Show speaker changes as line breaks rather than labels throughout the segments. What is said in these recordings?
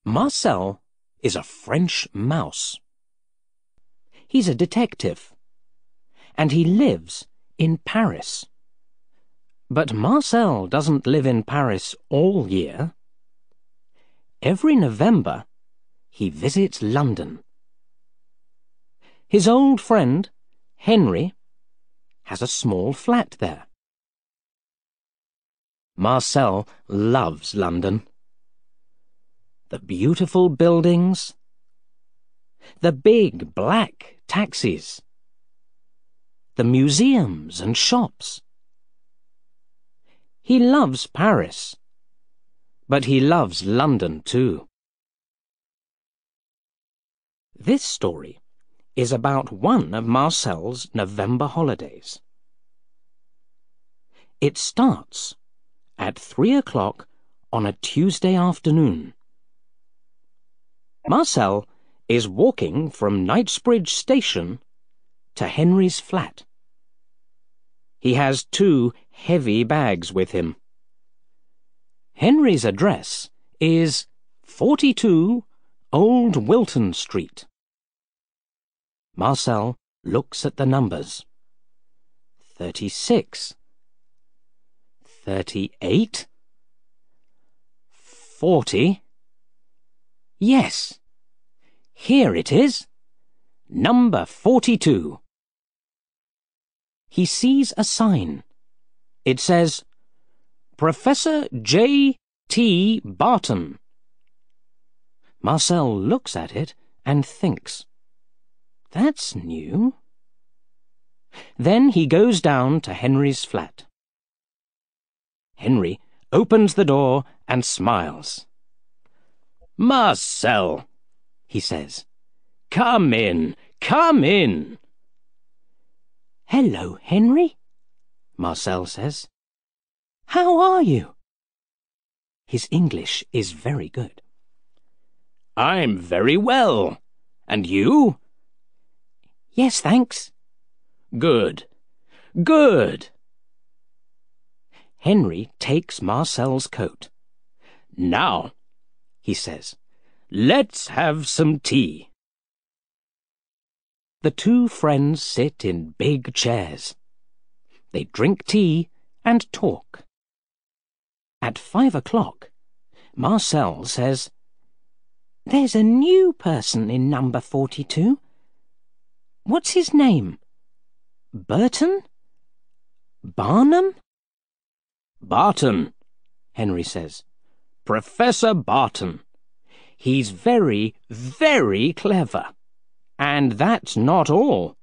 Marcel is a French mouse. He's a detective, and he lives in Paris. But Marcel doesn't live in Paris all year. Every November, he visits London. His old friend, Henry, has a small flat there. Marcel loves London. The beautiful buildings, the big black taxis, the museums and shops. He loves Paris, but he loves London too. This story is about one of Marcel's November holidays. It starts at 3 o'clock on a Tuesday afternoon. Marcel is walking from Knightsbridge Station to Henry's flat. He has 2 heavy bags with him. Henry's address is 42 Old Wilton Street. Marcel looks at the numbers. 36, 38, 40. Yes, here it is. Number 42. He sees a sign. It says, Professor J. T. Barton. Marcel looks at it and thinks, that's new. Then he goes down to Henry's flat. Henry opens the door and smiles. Marcel, he says, come in, come in. Hello, Henry, Marcel says. How are you? His English is very good. I'm very well. And you? Yes, thanks. Good. Good. Henry takes Marcel's coat. Now, he says, let's have some tea. The 2 friends sit in big chairs. They drink tea and talk. At 5 o'clock, Marcel says, there's a new person in number 42. What's his name? Burton? Barnum? Barton, Henry says. Professor Barton. He's very, very clever. And that's not all.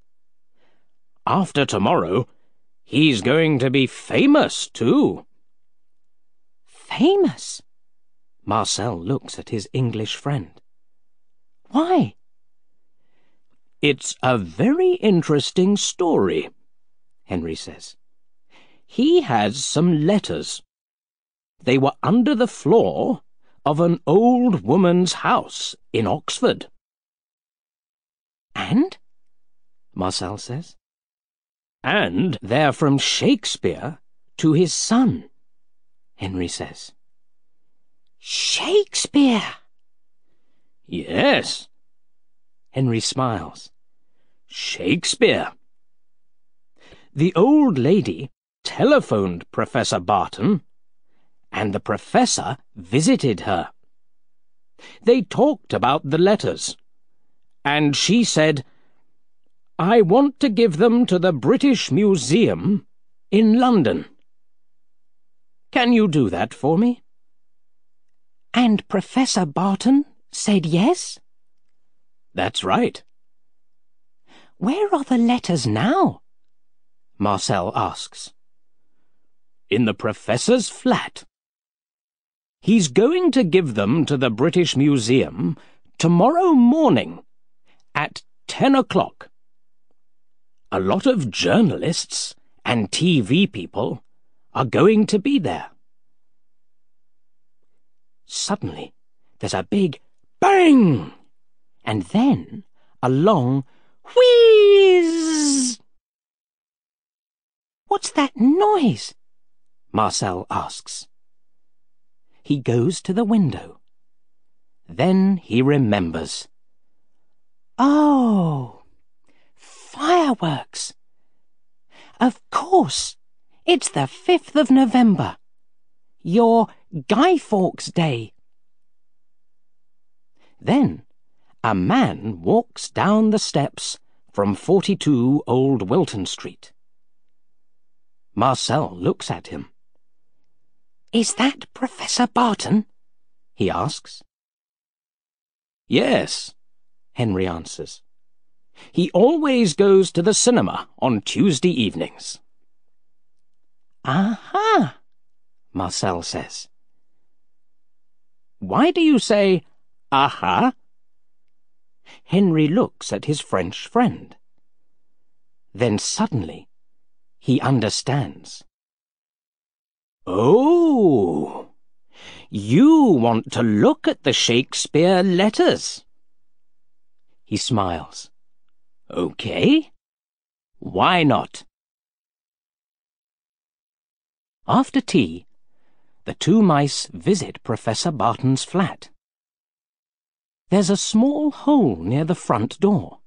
After tomorrow, he's going to be famous too. Famous? Marcel looks at his English friend. Why? It's a very interesting story, Henry says. He has some letters. They were under the floor of an old woman's house in Oxford. And? Marcel says. And they're from Shakespeare to his son, Henry says. Shakespeare? Yes. Henry smiles. Shakespeare. The old lady telephoned Professor Barton, and the professor visited her. They talked about the letters, and she said, I want to give them to the British Museum in London. Can you do that for me? And Professor Barton said yes? That's right. Where are the letters now? Marcel asks. In the professor's flat. He's going to give them to the British Museum tomorrow morning at 10 o'clock. A lot of journalists and TV people are going to be there. Suddenly, there's a big bang, and then a long wheeze. What's that noise? Marcel asks. He goes to the window. Then he remembers. Oh, fireworks! Of course, it's the 5th of November. Your Guy Fawkes Day. Then a man walks down the steps from 42 Old Wilton Street. Marcel looks at him. Is that Professor Barton? He asks. Yes, Henry answers. He always goes to the cinema on Tuesday evenings. Aha, Marcel says. Why do you say, aha? Henry looks at his French friend. Then suddenly, he understands. Oh, you want to look at the Shakespeare letters. He smiles. Okay, why not? After tea, the two mice visit Professor Barton's flat. There's a small hole near the front door.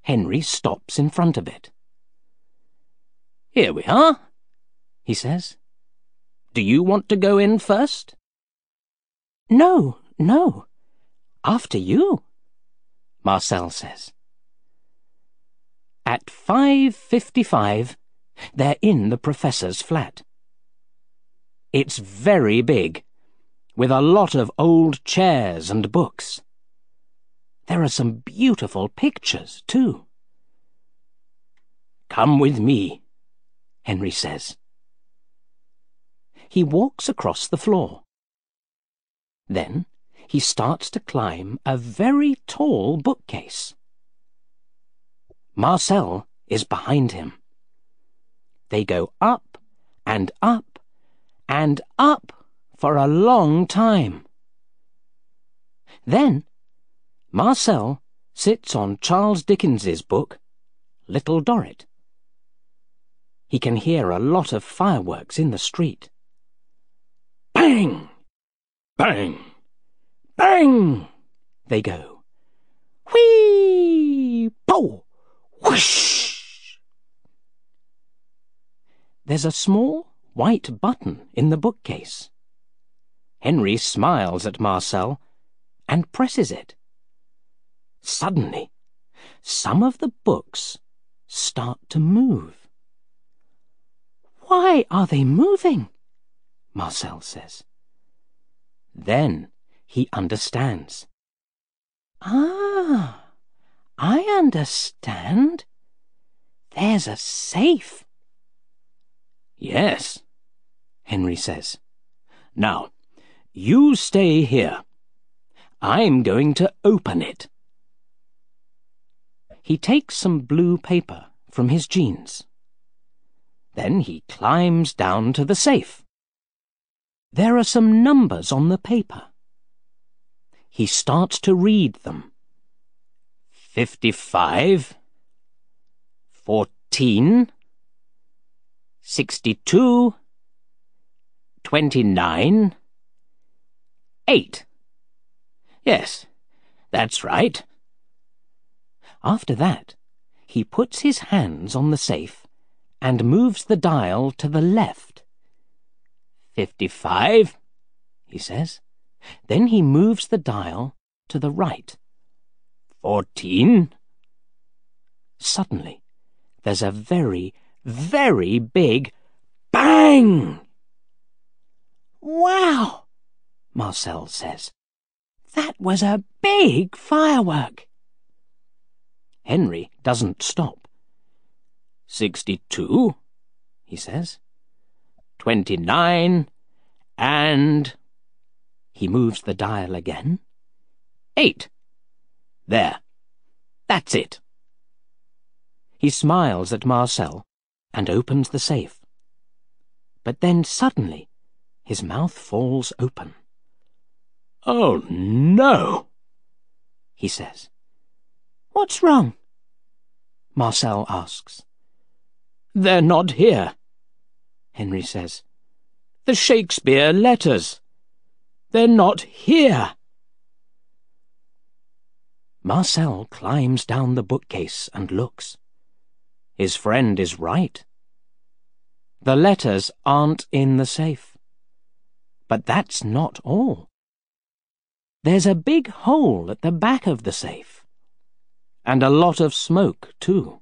Henry stops in front of it. Here we are, he says. Do you want to go in first? No, no. After you, Marcel says. At 5:55, they're in the professor's flat. It's very big, with a lot of old chairs and books. There are some beautiful pictures, too. Come with me, Henry says. He walks across the floor. Then he starts to climb a very tall bookcase. Marcel is behind him. They go up and up and up for a long time. Then Marcel sits on Charles Dickens's book, Little Dorrit. He can hear a lot of fireworks in the street. Bang! Bang! Bang! They go. Whee! Pow! Whoosh! There's a small white button in the bookcase. Henry smiles at Marcel and presses it. Suddenly, some of the books start to move. Why are they moving? Marcel says. Then he understands. Ah, I understand. There's a safe. Yes, Henry says. Now, you stay here. I'm going to open it. He takes some blue paper from his jeans. Then he climbs down to the safe. There are some numbers on the paper. He starts to read them. 55, 14, 62, 29, 8. Yes, that's right. After that, he puts his hands on the safe and moves the dial to the left. 55, he says. Then he moves the dial to the right. 14. Suddenly, there's a very, very big bang! Wow, Marcel says. That was a big firework. Henry doesn't stop. 62, he says. 29, and... He moves the dial again. 8. There. That's it. He smiles at Marcel and opens the safe. But then suddenly his mouth falls open. Oh, no, he says. What's wrong? Marcel asks. They're not here, Henry says. The Shakespeare letters. They're not here. Marcel climbs down the bookcase and looks. His friend is right. The letters aren't in the safe. But that's not all. There's a big hole at the back of the safe. And a lot of smoke, too.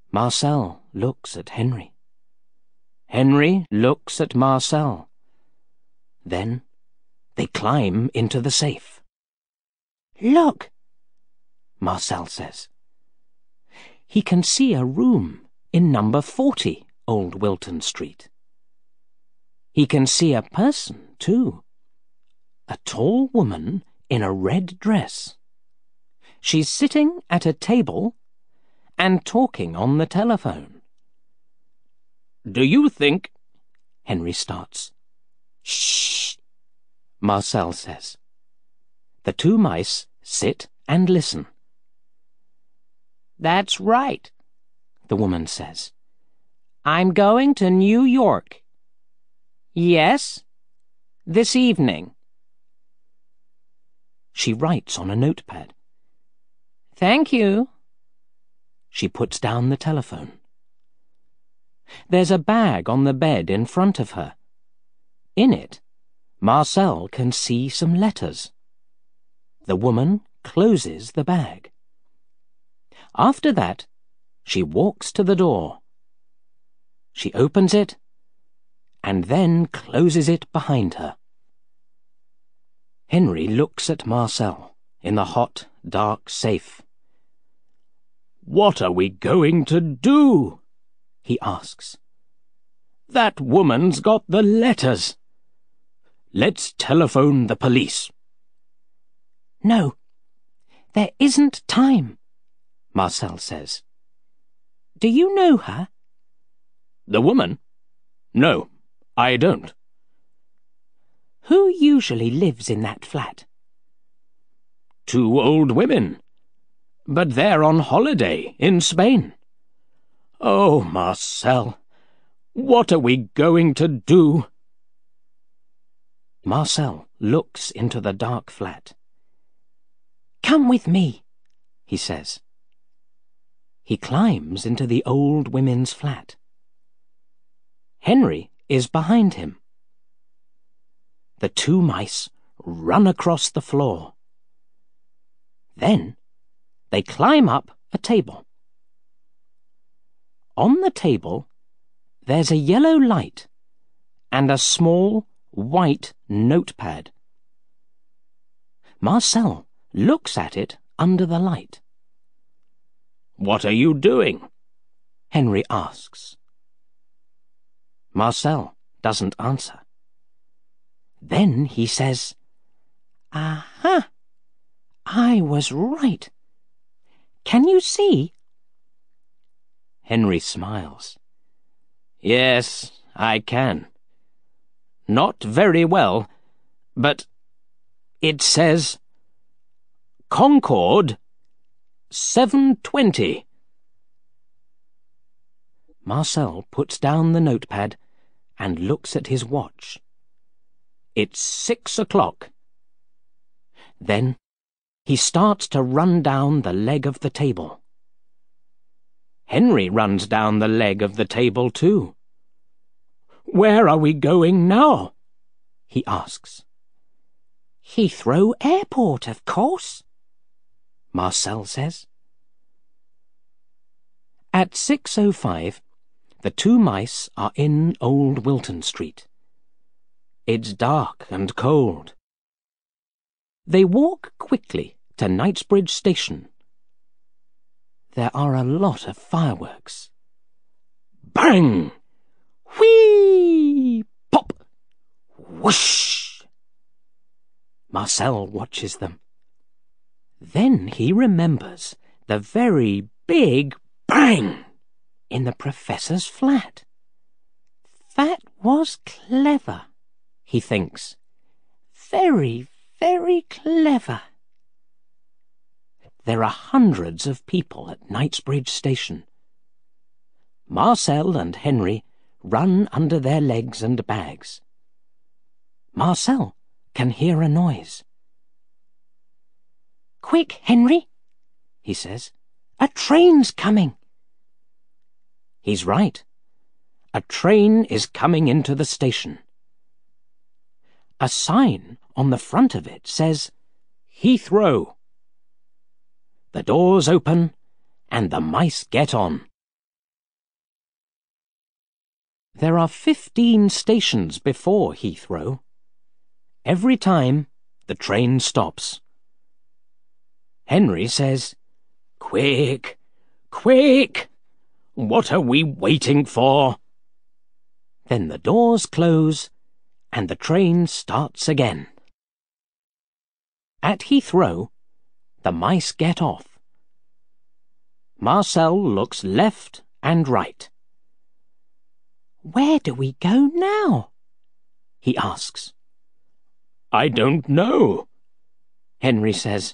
Marcel looks at Henry. Henry looks at Marcel. Then they climb into the safe. "Look," Marcel says. He can see a room in number 40 Old Wilton Street. He can see a person, too. A tall woman in a red dress. She's sitting at a table and talking on the telephone. "Do you think—" Henry starts. "Shh," Marcel says. The two mice sit and listen. "That's right," the woman says. "I'm going to New York." "Yes, this evening." She writes on a notepad. "Thank you." She puts down the telephone. There's a bag on the bed in front of her. In it, Marcel can see some letters. The woman closes the bag. After that, she walks to the door. She opens it and then closes it behind her. Henry looks at Marcel in the hot, dark safe. "What are we going to do?" he asks. "That woman's got the letters. Let's telephone the police." "No, there isn't time," Marcel says. "Do you know her?" "The woman? No, I don't." "Who usually lives in that flat?" "Two old women. But they're on holiday in Spain." "Oh, Marcel, what are we going to do?" Marcel looks into the dark flat. "Come with me," he says. He climbs into the old women's flat. Henry is behind him. The two mice run across the floor. Then they climb up a table. On the table, there's a yellow light and a small white notepad. Marcel looks at it under the light. "What are you doing?" Henry asks. Marcel doesn't answer. Then he says, "Aha! I was right. Can you see?" Henry smiles. "Yes, I can. Not very well, but it says Concord 7:20. Marcel puts down the notepad and looks at his watch. It's 6 o'clock. Then he starts to run down the leg of the table. Henry runs down the leg of the table too. "Where are we going now?" he asks. "Heathrow Airport, of course," Marcel says. At 6:05, the two mice are in Old Wilton Street. It's dark and cold. They walk quickly to Knightsbridge Station. There are a lot of fireworks. Bang! Whee! Pop! Whoosh! Marcel watches them. Then he remembers the very big bang in the professor's flat. That was clever, he thinks. Very, very clever. There are hundreds of people at Knightsbridge Station. Marcel and Henry run under their legs and bags. Marcel can hear a noise. Quick, Henry, he says. A train's coming. He's right. A train is coming into the station. A sign on the front of it says, Heathrow. The doors open and the mice get on. There are 15 stations before Heathrow. Every time, the train stops. Henry says, Quick, quick! What are we waiting for? Then the doors close and the train starts again. At Heathrow, the mice get off. Marcel looks left and right. Where do we go now? He asks. I don't know, Henry says.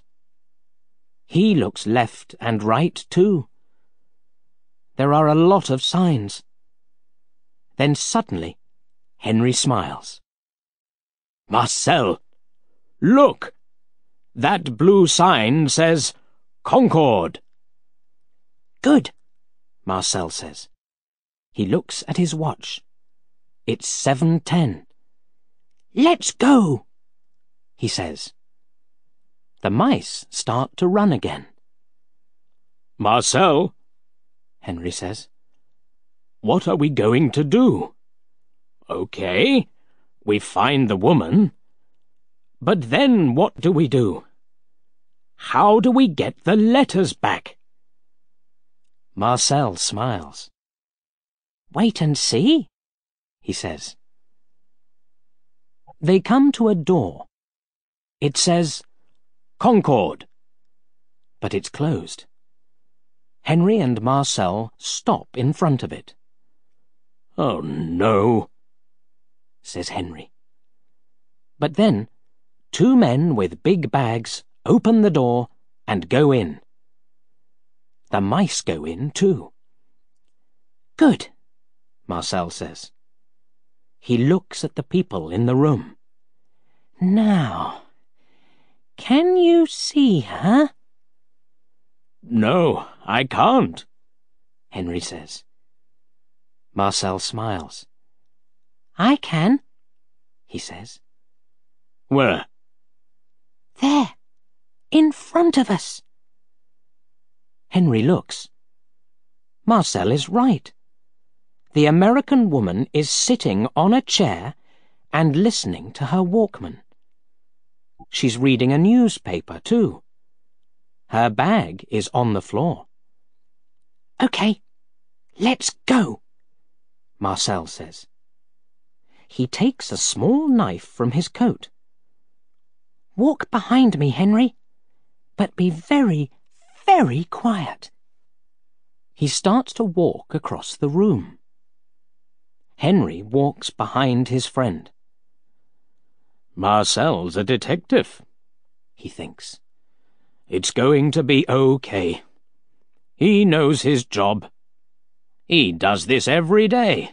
He looks left and right too. There are a lot of signs. Then suddenly, Henry smiles. Marcel, look! That blue sign says Concord. Good, Marcel says. He looks at his watch. It's 7:10. Let's go, he says. The mice start to run again. Marcel, Henry says, what are we going to do? Okay, we find the woman. But then what do we do? How do we get the letters back? Marcel smiles. Wait and see, he says. They come to a door. It says, Concord, but it's closed. Henry and Marcel stop in front of it. Oh, no, says Henry. But then 2 men with big bags open the door and go in. The mice go in too. Good, Marcel says. He looks at the people in the room. Now, can you see her? No, I can't, Henry says. Marcel smiles. I can, he says. Where? There, in front of us. Henry looks. Marcel is right. The American woman is sitting on a chair and listening to her Walkman. She's reading a newspaper, too. Her bag is on the floor. Okay, let's go, Marcel says. He takes a small knife from his coat. Walk behind me, Henry, but be very, very quiet. He starts to walk across the room. Henry walks behind his friend. Marcel's a detective, he thinks. It's going to be okay. He knows his job. He does this every day.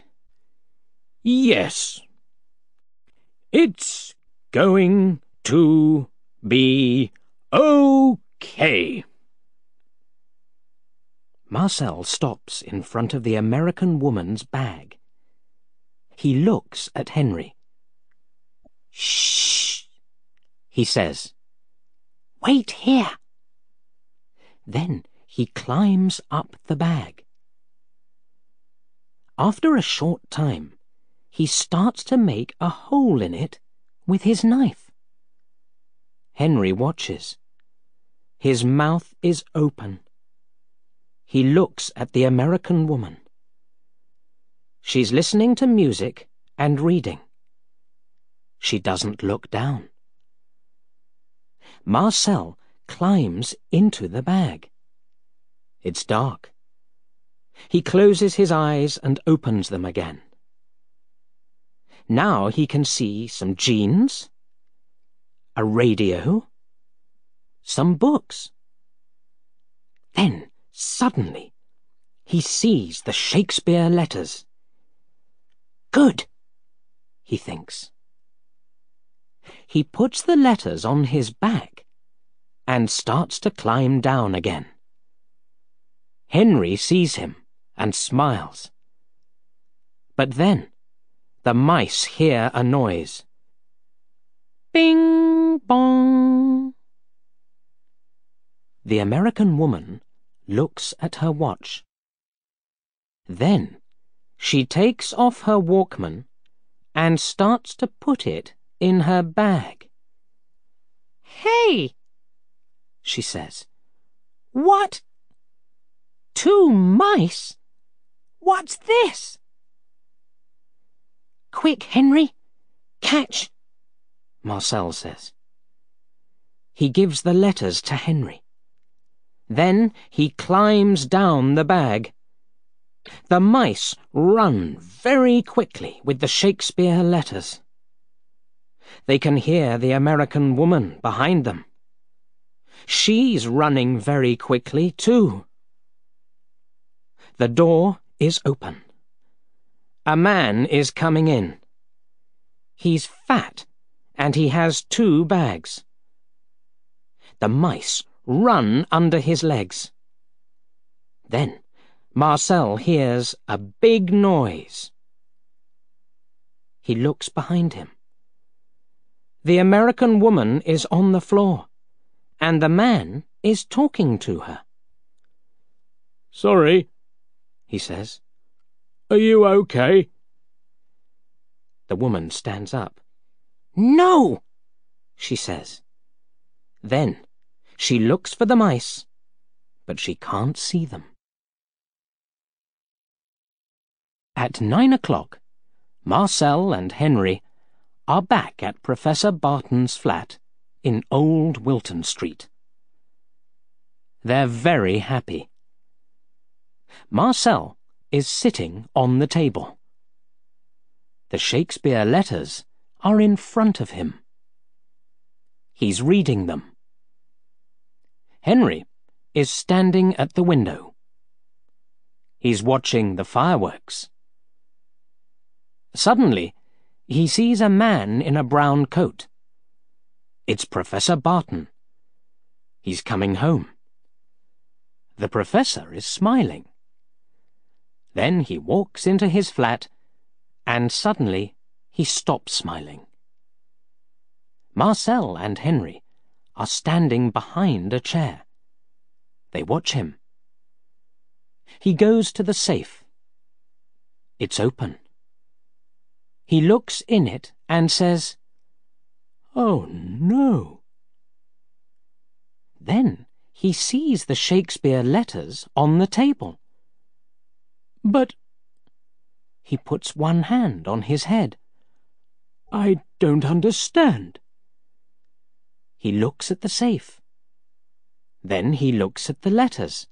Yes. It's going to be okay. Marcel stops in front of the American woman's bag. He looks at Henry. Shh, he says. Wait here. Then he climbs up the bag. After a short time, he starts to make a hole in it with his knife. Henry watches. His mouth is open. He looks at the American woman. She's listening to music and reading. She doesn't look down. Marcel climbs into the bag. It's dark. He closes his eyes and opens them again. Now he can see some jeans, a radio, some books. Then, suddenly, he sees the Shakespeare letters. Good, he thinks. He puts the letters on his back. and starts to climb down again. Henry sees him and smiles. But then the mice hear a noise. Bing bong. The American woman looks at her watch. Then she takes off her Walkman and starts to put it in her bag. "Hey," she says. "What? 2 mice? What's this?" "Quick, Henry, catch," Marcel says. He gives the letters to Henry. Then he climbs down the bag. The mice run very quickly with the Shakespeare letters. They can hear the American woman behind them. She's running very quickly too. The door is open. A man is coming in. He's fat and he has 2 bags. The mice run under his legs. Then Marcel hears a big noise. He looks behind him. The American woman is on the floor, and the man is talking to her.
"Sorry," he says. "Are you okay?"
The woman stands up. "No," she says. Then she looks for the mice, but she can't see them. At 9 o'clock, Marcel and Henry are back at Professor Barton's flat in Old Wilton Street. They're very happy. Marcel is sitting on the table. The Shakespeare letters are in front of him. He's reading them. Henry is standing at the window. He's watching the fireworks. Suddenly, he sees a man in a brown coat. It's Professor Barton. He's coming home. The professor is smiling. Then he walks into his flat, and suddenly he stops smiling. Marcel and Henry are standing behind a chair. They watch him. He goes to the safe. It's open. He looks in it and says, "Oh, no." Then he sees the Shakespeare letters on the table. "But—" He puts one hand on his head. "I don't understand." He looks at the safe. Then he looks at the letters.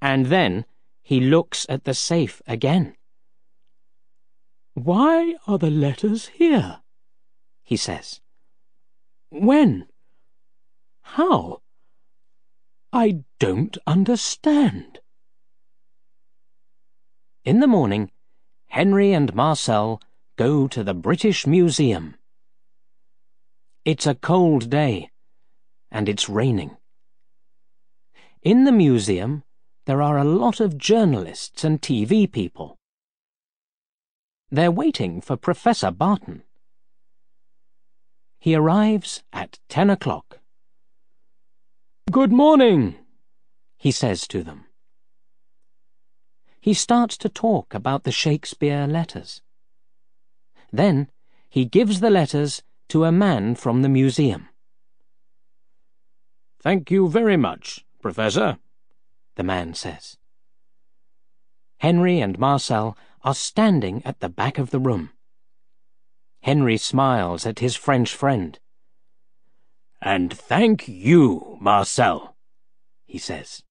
And then he looks at the safe again. "Why are the letters here?" he says. "When? How? I don't understand." In the morning, Henry and Marcel go to the British Museum. It's a cold day, and it's raining. In the museum, there are a lot of journalists and TV people. They're waiting for Professor Barton. He arrives at 10 o'clock. "Good morning," he says to them. He starts to talk about the Shakespeare letters. Then he gives the letters to a man from the museum. "Thank you very much, Professor," the man says. Henry and Marcel are standing at the back of the room. Henry smiles at his French friend. "And thank you, Marcel," he says.